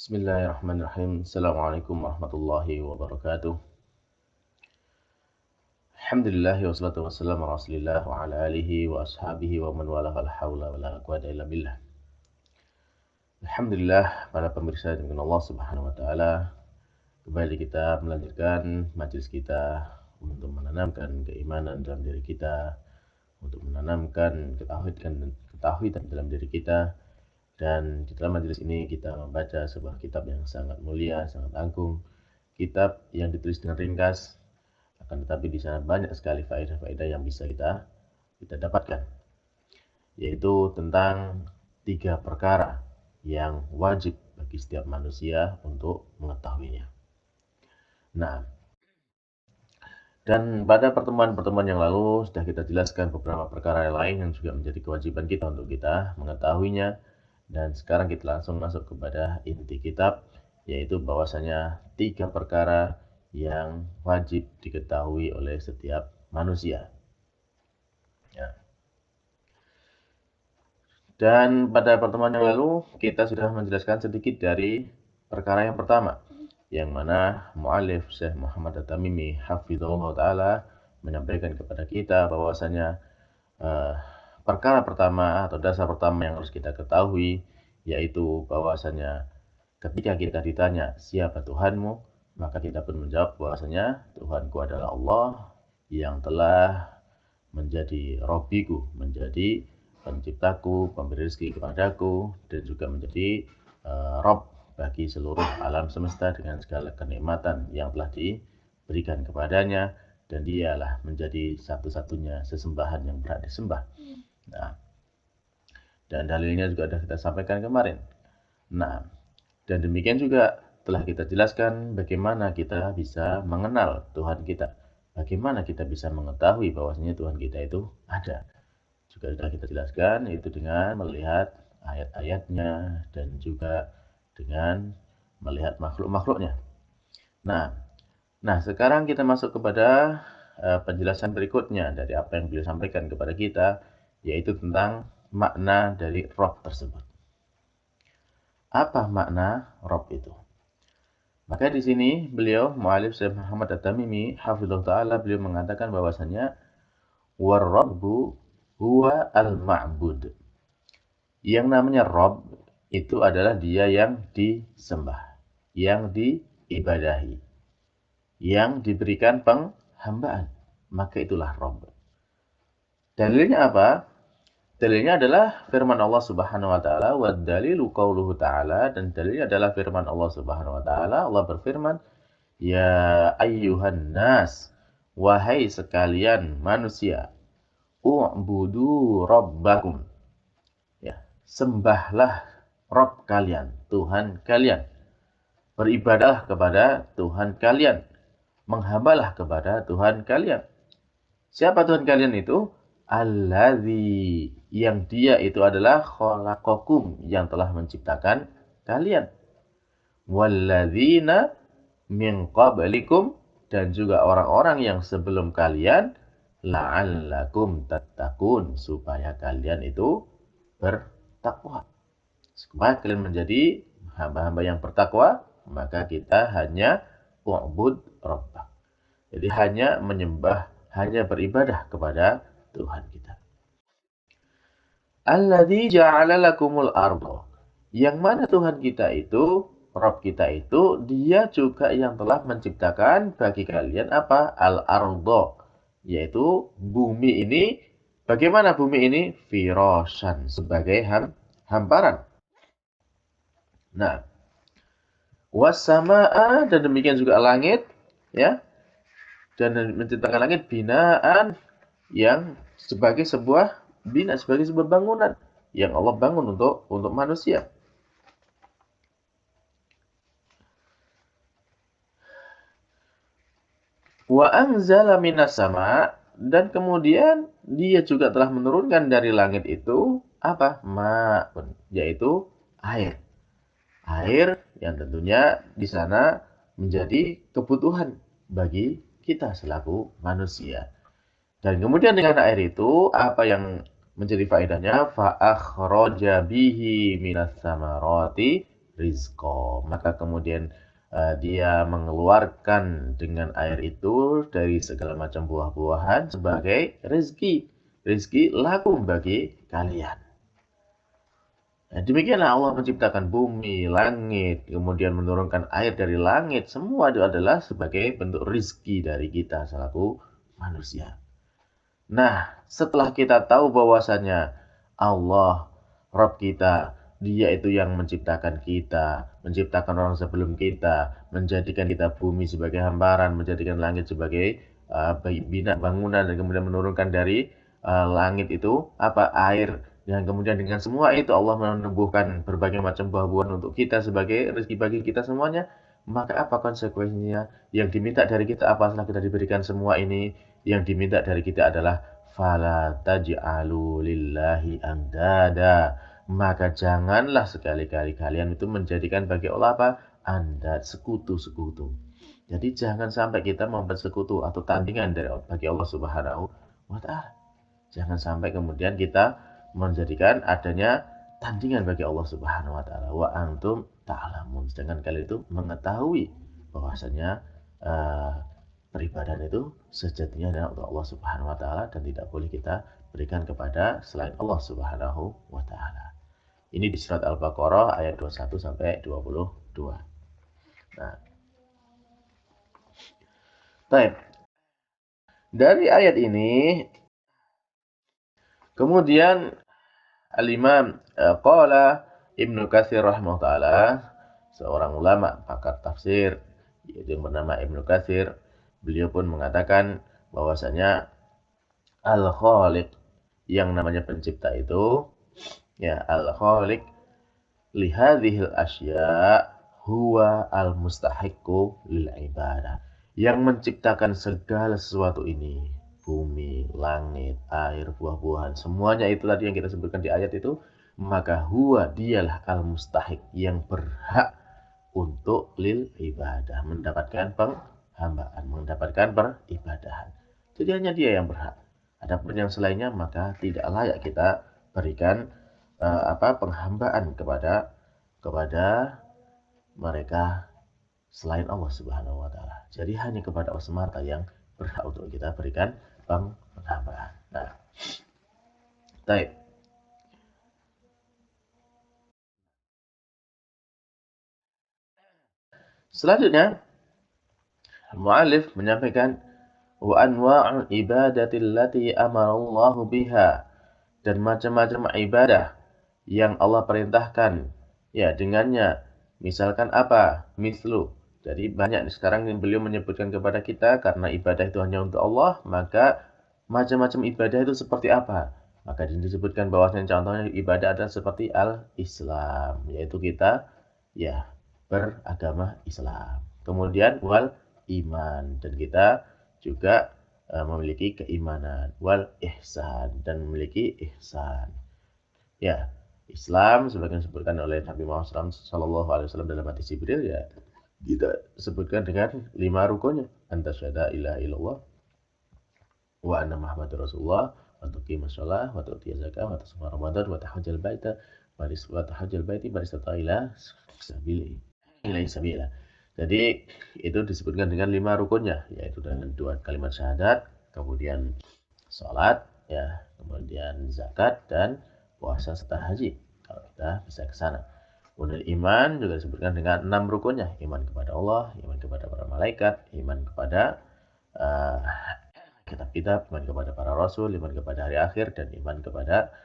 Bismillahirrahmanirrahim. Assalamualaikum warahmatullahi wabarakatuh. Alhamdulillah wassalatu wassalamu ala Rasulillah wa ala alihi wa ashabihi wa man wala la haula wala quwwata illa billah. Alhamdulillah, para pemirsa dengan Allah Subhanahu wa taala, kembali kita melanjutkan majelis kita untuk menanamkan keimanan dalam diri kita, untuk menanamkan ketahuidan dalam diri kita. Dan di dalam majelis ini kita membaca sebuah kitab yang sangat mulia, sangat agung, kitab yang ditulis dengan ringkas, akan tetapi di sana banyak sekali faedah-faedah yang bisa kita dapatkan, yaitu tentang 3 perkara yang wajib bagi setiap manusia untuk mengetahuinya. Nah, dan pada pertemuan-pertemuan yang lalu sudah kita jelaskan beberapa perkara lain yang juga menjadi kewajiban kita untuk kita mengetahuinya. Dan sekarang kita langsung masuk kepada inti kitab, yaitu bahwasanya 3 perkara yang wajib diketahui oleh setiap manusia. Ya. Dan pada pertemuan yang lalu kita sudah menjelaskan sedikit dari perkara yang pertama, yang mana mu'allif Syekh Muhammad At-Tamimi hafizahullah ta'ala menyampaikan kepada kita bahwasanya perkara pertama atau dasar pertama yang harus kita ketahui, yaitu bahwasanya ketika kita ditanya siapa Tuhanmu, maka kita pun menjawab bahwasanya Tuhanku adalah Allah yang telah menjadi Robbiku, menjadi penciptaku, pemberi rezeki kepadaku, dan juga menjadi Rob bagi seluruh alam semesta dengan segala kenikmatan yang telah diberikan kepadanya, dan dialah menjadi satu-satunya sesembahan yang berhak disembah. Nah, dan dalilnya juga sudah kita sampaikan kemarin. Nah, dan demikian juga telah kita jelaskan bagaimana kita bisa mengenal Tuhan kita. Bagaimana kita bisa mengetahui bahwasanya Tuhan kita itu ada. Juga sudah kita jelaskan, yaitu dengan melihat ayat-ayatnya dan juga dengan melihat makhluk-makhluknya. Nah, sekarang kita masuk kepada penjelasan berikutnya dari apa yang beliau sampaikan kepada kita, yaitu tentang makna dari Rob tersebut. Apa makna Rob itu? Maka di sini beliau mu'allif Syekh Muhammad At-Tamimi hafizahullah ta'ala, beliau mengatakan bahwasanya war-Rabbu huwa al-ma'bud. Yang namanya Rob itu adalah dia yang disembah, yang diibadahi, yang diberikan penghambaan. Maka itulah Rob. Dalilnya apa? Dalilnya adalah firman Allah Subhanahu wa taala, wa dalilu qauluhu ta'ala, dan dalilnya adalah firman Allah Subhanahu wa taala. Allah berfirman, ya ayyuhan nas, wahai sekalian manusia, u'budu rabbakum. Ya, sembahlah Rabb kalian, Tuhan kalian. Beribadahlah kepada Tuhan kalian. Menghambalah kepada Tuhan kalian. Siapa Tuhan kalian itu? Alladzi, yang dia itu adalah khalaqakum, yang telah menciptakan kalian. Walladzina min qablikum, dan juga orang-orang yang sebelum kalian, la'allakum tattaqun, supaya kalian itu bertakwa. Supaya kalian menjadi hamba-hamba yang bertakwa, maka kita hanya u'bud rabbak. Jadi hanya menyembah, hanya beribadah kepada Tuhan kita. Alladzi ja'ala lakumul arda. Yang mana Tuhan kita itu, Rabb kita itu, dia juga yang telah menciptakan bagi kalian apa? Al-arda, yaitu bumi ini. Bagaimana bumi ini? Firashan, sebagai hamparan. Nah, was-samaa, dan demikian juga langit, ya. Dan menciptakan langit binaan, yang sebagai sebuah bangunan yang Allah bangun untuk manusia. Wa anzala minas sama, dan kemudian dia juga telah menurunkan dari langit itu apa? Ma'un, yaitu air. Air yang tentunya di sana menjadi kebutuhan bagi kita selaku manusia. Dan kemudian dengan air itu, apa yang menjadi faedahnya? Fa akhraja bihi minas samarati rizqa. Maka kemudian dia mengeluarkan dengan air itu dari segala macam buah-buahan sebagai rezeki. Rezeki lakum bagi kalian. Nah, demikianlah Allah menciptakan bumi, langit, kemudian menurunkan air dari langit. Semua itu adalah sebagai bentuk rizki dari kita selaku manusia. Nah, setelah kita tahu bahwasanya Allah, Rabb kita, Dia itu yang menciptakan kita, menciptakan orang sebelum kita, menjadikan kita bumi sebagai hamparan, menjadikan langit sebagai bina bangunan, dan kemudian menurunkan dari langit itu apa air. Dan kemudian dengan semua itu Allah menumbuhkan berbagai macam buah-buahan untuk kita sebagai rezeki bagi kita semuanya. Maka apa konsekuensinya? Yang diminta dari kita apa setelah kita diberikan semua ini? Yang diminta dari kita adalah fala taj'alu lillahi andada. Maka janganlah sekali-kali kalian itu menjadikan bagi Allah apa? Andad, sekutu-sekutu. Jadi jangan sampai kita membuat sekutu atau tandingan dari bagi Allah Subhanahu wa taala. Jangan sampai kemudian kita menjadikan adanya tandingan bagi Allah Subhanahu wa taala. Wa antum ta'lamun. Sedangkan kalian itu mengetahui bahwasanya peribadahan itu sejatinya adalah untuk Allah Subhanahu wa taala dan tidak boleh kita berikan kepada selain Allah Subhanahu wa taala. Ini di surat Al-Baqarah ayat 21 sampai 22. Nah, baik. Dari ayat ini kemudian Al-Imam qala Ibnu Katsir rahimahullah taala, seorang ulama pakar tafsir yaitu yang bernama Ibnu Katsir, beliau pun mengatakan bahwasanya Al-Khaliq yang namanya pencipta itu ya Al-Khaliq li hadhil asya huwa al-mustahiqqu lil ibadah. Yang menciptakan segala sesuatu ini, bumi, langit, air, buah-buahan, semuanya itu tadi yang kita sebutkan di ayat itu, maka huwa dialah al-mustahiq yang berhak untuk lil ibadah, mendapatkan penghambaan, mendapatkan peribadahan. Jadi hanya dia yang berhak. Adapun yang selainnya maka tidak layak kita berikan penghambaan kepada mereka selain Allah Subhanahu wa taala. Jadi hanya kepada Allah semata yang berhak untuk kita berikan penghambaan. Nah, baik. Selanjutnya, mu'allif menyampaikan wa anwa'ul ibadati allati amara Allah biha, dan macam-macam ibadah yang Allah perintahkan ya dengannya. Misalkan apa? Mislu. Jadi banyak sekarang yang beliau menyebutkan kepada kita karena ibadah itu hanya untuk Allah, maka macam-macam ibadah itu seperti apa? Maka disebutkan bahwasanya contohnya ibadah adalah seperti al-Islam, yaitu kita ya beragama Islam. Kemudian wal iman, dan kita juga memiliki keimanan, wal ihsan, dan memiliki ihsan. Ya, Islam sebagian disebutkan oleh Nabi Muhammad SAW dalam hadis Jibril ya kita sebutkan dengan 5 rukunnya. Anta syahada ilaha illallah wa anna Muhammadar Rasulullah wa tuqimus shalah wa tu'tiyaz zakah wa tasuma Ramadan wa tahajjal baita wa tahajjal baiti baristata ila sabila. Jadi itu disebutkan dengan 5 rukunnya, yaitu dengan 2 kalimat syahadat, kemudian salat ya, kemudian zakat dan puasa serta haji kalau kita bisa ke sana. Kemudian iman juga disebutkan dengan 6 rukunnya, iman kepada Allah, iman kepada para malaikat, iman kepada kitab-kitab, iman kepada para rasul, iman kepada hari akhir, dan iman kepada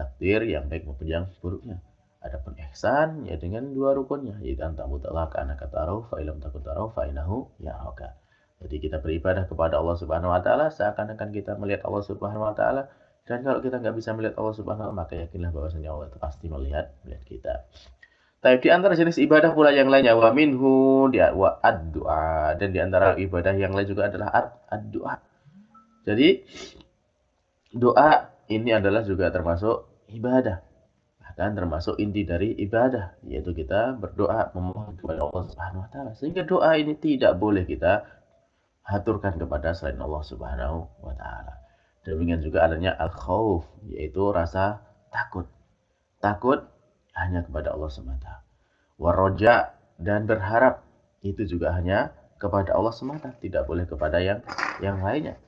takdir yang baik maupun yang buruknya. Adapun ihsan ya dengan 2 rukunnya, yaitu antamutalah ka annaka tarahu fa illam takun tarahu fa innahu yaraka. Jadi kita beribadah kepada Allah Subhanahu wa taala seakan-akan kita melihat Allah Subhanahu wa taala, dan kalau kita nggak bisa melihat Allah Subhanahu wa taala maka yakinlah bahwasanya Allah itu pasti melihat kita. Tapi di antara jenis ibadah pula yang lainnya wa minhu wa ad-du'a, dan di antara ibadah yang lain juga adalah ad-du'a. Jadi doa ini adalah juga termasuk ibadah. Bahkan termasuk inti dari ibadah, yaitu kita berdoa memohon kepada Allah Subhanahu wa taala. Sehingga doa ini tidak boleh kita haturkan kepada selain Allah Subhanahu wa taala. Demikian juga adanya al-khauf, yaitu rasa takut. Takut hanya kepada Allah semata. Waroja, dan berharap itu juga hanya kepada Allah semata, tidak boleh kepada yang lainnya.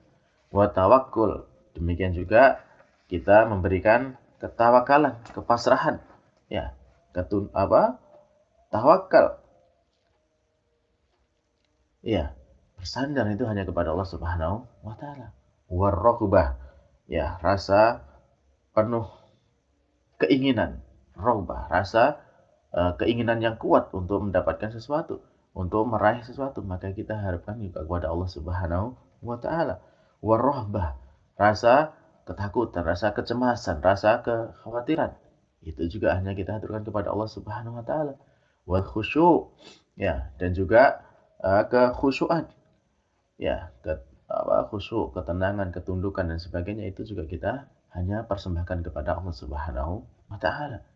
Wa tawakkul, demikian juga kita memberikan ketawakalan, kepasrahan, ya, tawakal, ya, bersandar itu hanya kepada Allah Subhanahu wa taala. Warraghbah, ya, rasa penuh keinginan, raghbah, rasa keinginan yang kuat untuk mendapatkan sesuatu, untuk meraih sesuatu, maka kita harapkan juga kepada Allah Subhanahu wa taala. Warahbah, rasa ketakutan, rasa kecemasan, rasa kekhawatiran, itu juga hanya kita aturkan kepada Allah Subhanahu wa taala. Wal khusyu', ya, dan juga kekhusyuan, ya, khusyuk, ketenangan, ketundukan dan sebagainya, itu juga kita hanya persembahkan kepada Allah Subhanahu wa taala.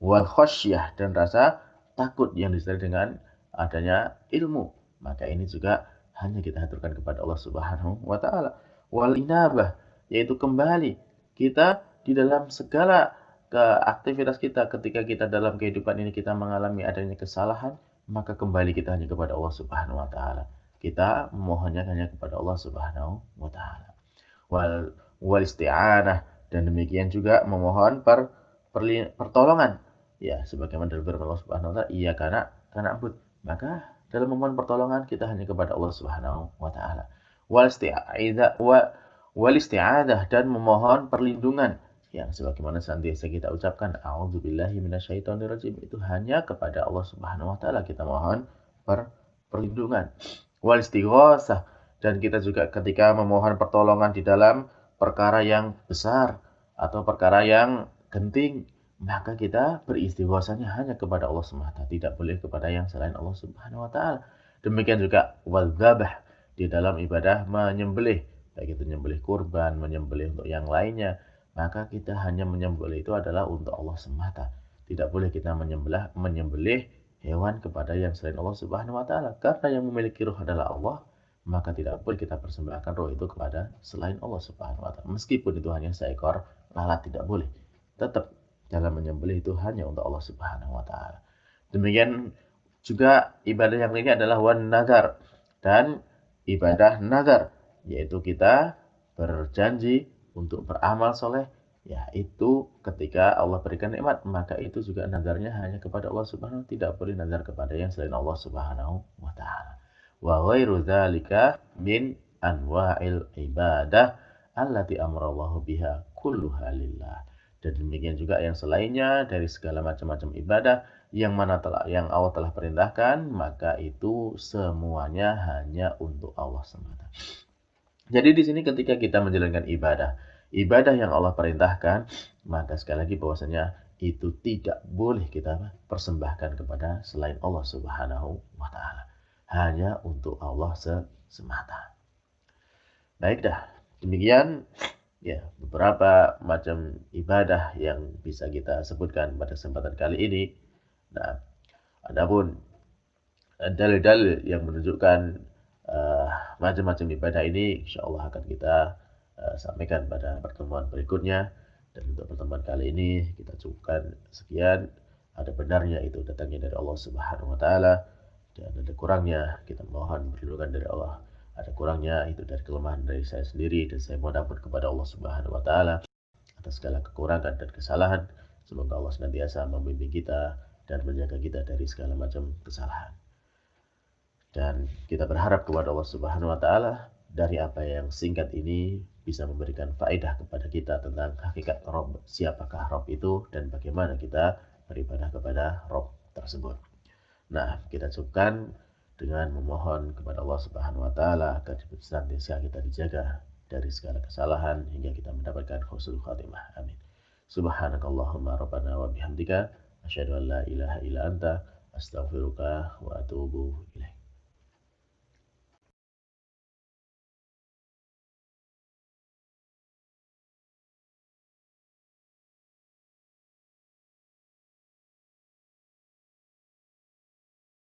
Wal khosyah, dan rasa takut yang disertai dengan adanya ilmu, maka ini juga hanya kita aturkan kepada Allah Subhanahu wa taala. Wal inabah, yaitu kembali kita di dalam segala aktivitas kita, ketika kita dalam kehidupan ini kita mengalami adanya kesalahan, maka kembali kita hanya kepada Allah Subhanahu wa taala. Kita memohonnya hanya kepada Allah Subhanahu wa taala. Wal isti'anah, dan demikian juga memohon pertolongan, ya, sebagaimana dalam firman Allah Subhanahu wa taala, iyyaka na'budu, maka dalam memohon pertolongan kita hanya kepada Allah Subhanahu wa taala. Wal isti'adzah, dan memohon perlindungan, yang sebagaimana senantiasa kita ucapkan, a'udzubillahi minasyaitonirrajim, itu hanya kepada Allah Subhanahu wa taala kita mohon perlindungan. Wal istighosah, dan kita juga ketika memohon pertolongan di dalam perkara yang besar atau perkara yang genting, maka kita beristighosahnya hanya kepada Allah semata, tidak boleh kepada yang selain Allah Subhanahu wa taala. Demikian juga wal dzabah, di dalam ibadah menyembelih, baik itu menyembelih kurban, menyembelih untuk yang lainnya, maka kita hanya menyembelih itu adalah untuk Allah semata. Tidak boleh kita menyembelih hewan kepada yang selain Allah Subhanahu wa taala, karena yang memiliki ruh adalah Allah, maka tidak boleh kita persembahkan roh itu kepada selain Allah Subhanahu wa taala. Meskipun itu hanya seekor lalat, tidak boleh. Tetap dalam menyembelih itu hanya untuk Allah Subhanahu wa taala. Demikian juga ibadah yang lainnya adalah wan nazar, dan ibadah nazar, yaitu kita berjanji untuk beramal soleh, yaitu ketika Allah berikan nikmat, maka itu juga nazarnya hanya kepada Allah Subhanahu wa taala, tidak boleh nazar kepada yang selain Allah Subhanahu wa taala. Wa ghairu dzalika min anwa'il ibadah allati amrallahu biha kulluha lillah. Dan demikian juga yang selainnya dari segala macam-macam ibadah yang Allah telah perintahkan, maka itu semuanya hanya untuk Allah semata. Jadi di sini ketika kita menjalankan ibadah yang Allah perintahkan, maka sekali lagi bahwasanya itu tidak boleh kita persembahkan kepada selain Allah Subhanahu wa taala. Hanya untuk Allah semata. Baik dah, demikian ya beberapa macam ibadah yang bisa kita sebutkan pada kesempatan kali ini. Nah, adapun dalil-dalil yang menunjukkan macam-macam ibadah ini, insyaallah akan kita sampaikan pada pertemuan berikutnya. Dan untuk pertemuan kali ini kita cukupkan sekian. Ada benarnya itu datangnya dari Allah Subhanahu wa taala, dan ada kurangnya kita mohon perlindungan dari Allah. Ada kurangnya itu dari kelemahan dari saya sendiri, dan saya mohon ampun kepada Allah Subhanahu wa taala atas segala kekurangan dan kesalahan. Semoga Allah senantiasa membimbing kita dan menjaga kita dari segala macam kesalahan. Dan kita berharap kepada Allah Subhanahu wa taala dari apa yang singkat ini bisa memberikan faedah kepada kita tentang hakikat Rabb, siapakah Rabb itu dan bagaimana kita beribadah kepada Rabb tersebut. Nah, kita cukupkan dengan memohon kepada Allah Subhanahu wa taala agar senantiasa kita dijaga dari segala kesalahan hingga kita mendapatkan husnul khatimah. Amin. Subhanakallahumma rabbana wa bihamdika asyhadu an la ilaha illa anta astaghfiruka wa atubu ilaik.